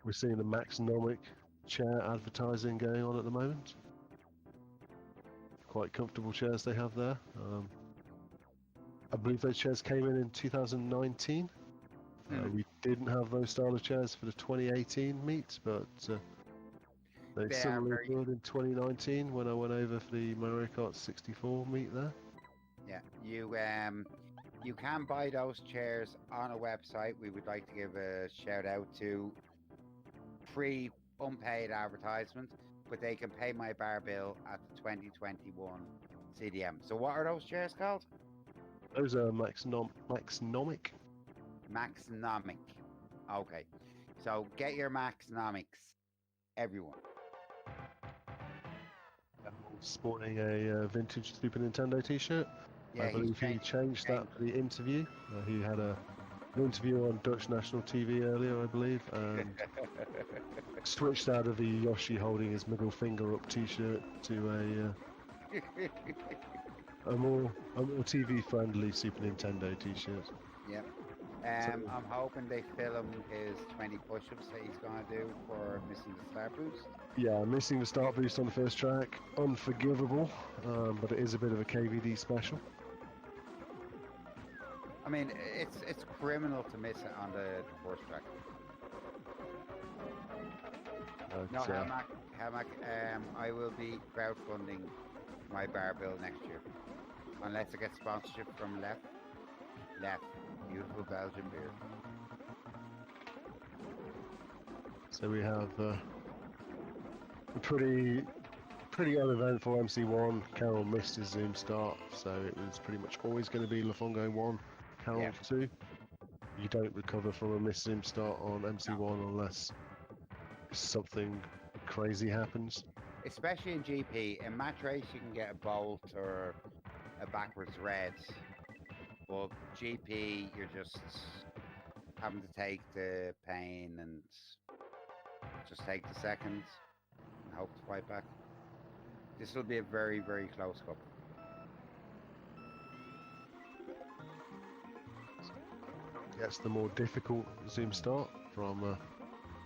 We're seeing the Maxinomic chair advertising going on at the moment. Quite comfortable chairs they have there. I believe those chairs came in 2019. We didn't have those style of chairs for the 2018 meet, but they suddenly appeared in 2019 when I went over for the Mario Kart 64 meet there. Yeah, you can buy those chairs on a website. We would like to give a shout out to free unpaid advertisement, but they can pay my bar bill at the 2021 CDM. So what are those chairs called? Those are Maxinomic. Maxinomic. Okay. So get your Maxinomics, everyone. Sporting a vintage Super Nintendo t-shirt. Yeah, I believe he changed that for the interview. He had an interview on Dutch national TV earlier, I believe, and switched out of the Yoshi holding his middle finger up t-shirt to a more TV friendly Super Nintendo t-shirt. Yeah. I'm hoping they film his 20 push-ups that he's going to do for missing the start boost. Yeah, missing the start boost on the first track, unforgivable, but it is a bit of a KVD special. I mean, it's criminal to miss it on the first track. No, Hamac, I will be crowdfunding my bar bill next year, unless I get sponsorship from Left, beautiful Belgian beer. So we have a pretty uneventful MC1. Carroll missed his Zoom start, so it was pretty much always going to be Lafongo 1, Carroll 2. You don't recover from a missed Zoom start on MC1 unless something crazy happens. Especially in GP. In match race you can get a bolt or a backwards red, but GP you're just having to take the pain and just take the seconds and hope to fight back. This will be a very, very close cup. Gets the more difficult Zoom start from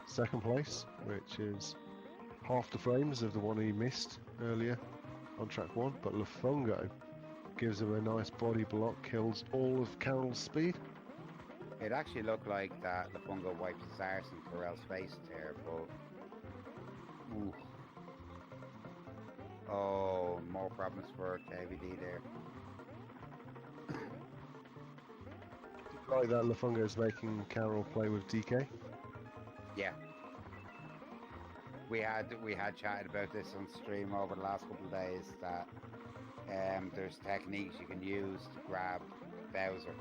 second place, which is half the frames of the one he missed earlier on track 1, but Lafongo gives him a nice body block, kills all of Carroll's speed. It actually looked like that Lafongo wiped his arse in Carell's face there, but ooh. Oh, more problems for KVD there. Like that, Lafongo is making Carroll play with DK. Yeah. We had chatted about this on stream over the last couple of days that there's techniques you can use to grab Bowser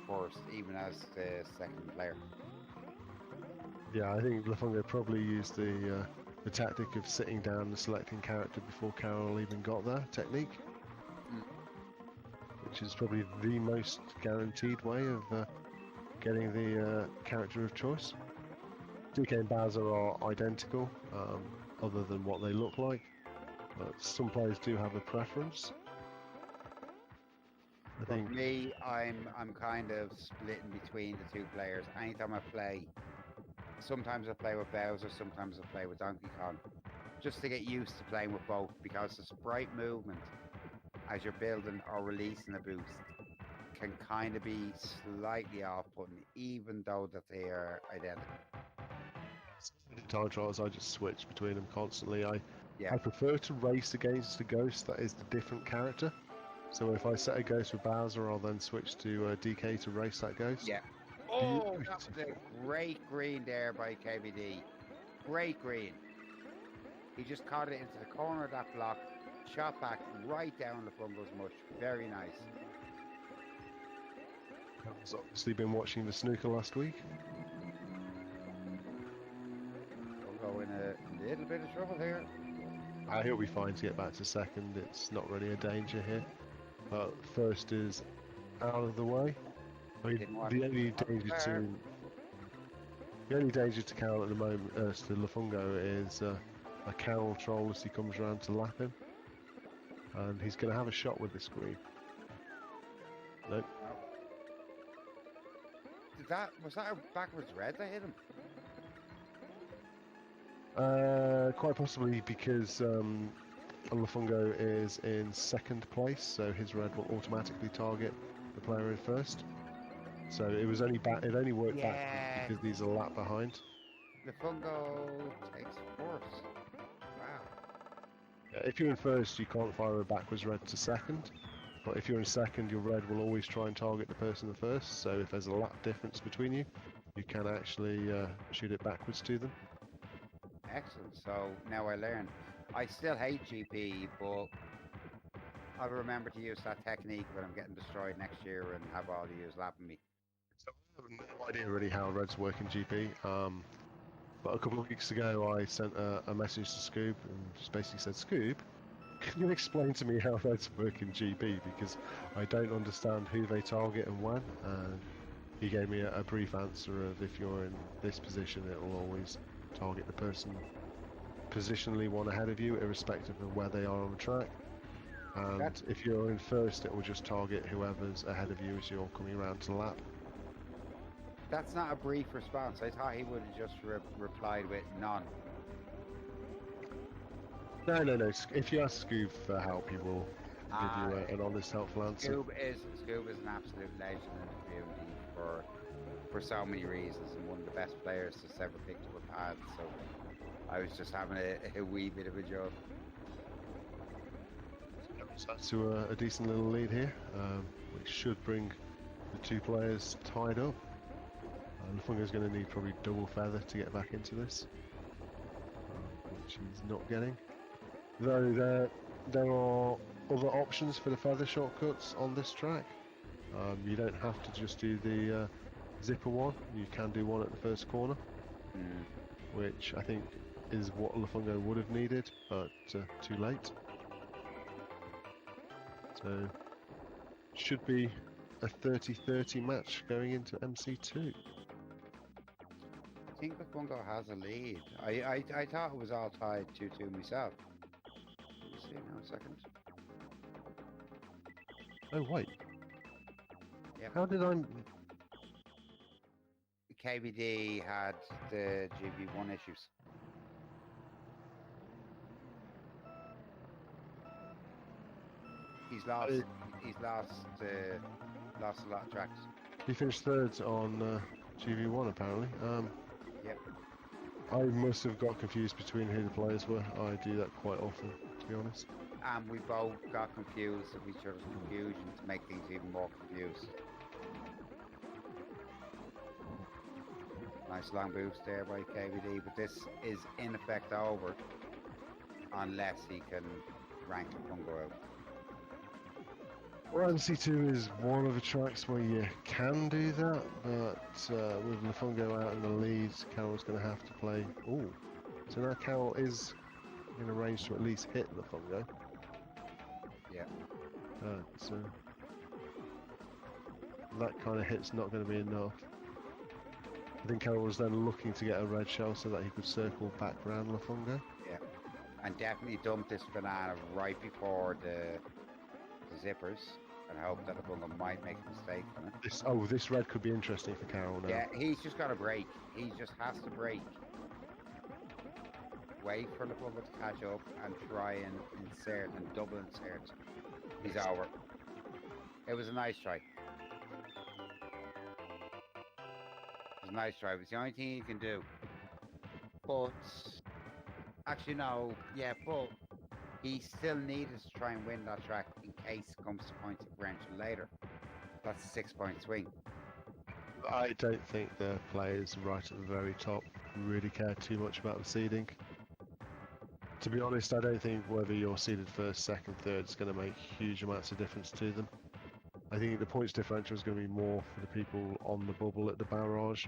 first, even as the second player. Yeah, I think Lafongo probably used the tactic of sitting down and selecting character before Carroll even got there technique, which is probably the most guaranteed way of getting the character of choice. DK and Bowser are identical, other than what they look like, but some players do have a preference. I think for me, I'm kind of splitting between the two players. Anytime I play, sometimes I play with Bowser, sometimes I play with Donkey Kong, just to get used to playing with both, because the sprite movement as you're building or releasing a boost can kind of be slightly off-putting, even though that they are identical. Time trials, I just switch between them constantly. I prefer to race against a ghost that is the different character. So if I set a ghost with Bowser, I'll then switch to DK to race that ghost. Yeah. Oh, that was a great green there by KVD. Great green. He just caught it into the corner of that block, shot back right down Lafongo's mush. Very nice. I've obviously been watching the snooker last week. We'll go in a little bit of trouble here. He'll be fine to get back to second. It's not really a danger here. But first is out of the way. I mean, the only danger to Carroll at the moment, to Lafongo, is a Carroll troll as he comes around to lap him, and he's going to have a shot with this green. Nope. Was that a backwards red that hit him? Quite possibly because Olafungo is in second place, so his red will automatically target the player in first. So it was only it only worked backwards Yeah, because he's a lap behind. the fungo takes fourth. Wow. If you're in first, you can't fire a backwards red to second. But if you're in second, your red will always try and target the person in first. So if there's a lap difference between you, you can actually shoot it backwards to them. Excellent. So now I learn. I still hate GP, but I'll remember to use that technique when I'm getting destroyed next year and have all the use lapping me. So I have no idea really how reds work in GP. But a couple of weeks ago, I sent a message to Scoob and just basically said, Scoob, can you explain to me how reds work in GB? Because I don't understand who they target and when. And he gave me a brief answer of if you're in this position, it will always target the person positionally one ahead of you, irrespective of where they are on the track. And if you're in first, it will just target whoever's ahead of you as you're coming around to lap. That's not a brief response. I thought he would have just replied with none. No. If you ask Scoob for help, he will give you an honest, helpful answer. Scoob is an absolute legend in the community for so many reasons, and one of the best players that's ever picked up a pad. So I was just having a wee bit of a joke. That's to a decent little lead here, which should bring the two players tied up. Lafungo's going to need probably double feather to get back into this, which he's not getting. Though there are other options for the feather shortcuts on this track. You don't have to just do the zipper one. You can do one at the first corner, which I think is what Lafungo would have needed, but too late. So should be a 30-30 match going into MC2. I think Lafungo has a lead. I thought it was all tied 2-2 myself. Let's see now a second. Oh wait. Yep. How did I? KBD had the GP1 issues. He's lost. He's lost a lot of tracks. He finished third on GV1 apparently. Yep. I must have got confused between who the players were. I do that quite often, to be honest. And we both got confused of each other's confusion to make things even more confused. Nice long boost there by KBD, but this is in effect over unless he can rank Lafungo out. Well, MC2 is one of the tracks where you can do that, but with Lafungo out in the lead, Carroll's going to have to play. Oh, so now Carroll is in a range to at least hit Lafungo. Yeah. But that kind of hit's not going to be enough. I think Carroll was then looking to get a red shell so that he could circle back round Lafungo. Yeah, and definitely dump this banana right before the zippers and hope that Lafungo might make a mistake on it. This red could be interesting for Carroll now. Yeah, he's just got to break. He just has to break. Wait for Lafungo to catch up and try and insert and double insert. He's over. It was a nice try. It was a nice try. It was the only thing he can do. But actually no, yeah, but he still needed to try and win that track in case it comes to point differential later. That's a 6-point swing. I don't think the players right at the very top really care too much about the seeding. To be honest, I don't think whether you're seeded first, second, third is going to make huge amounts of difference to them. I think the points differential is going to be more for the people on the bubble at the barrage.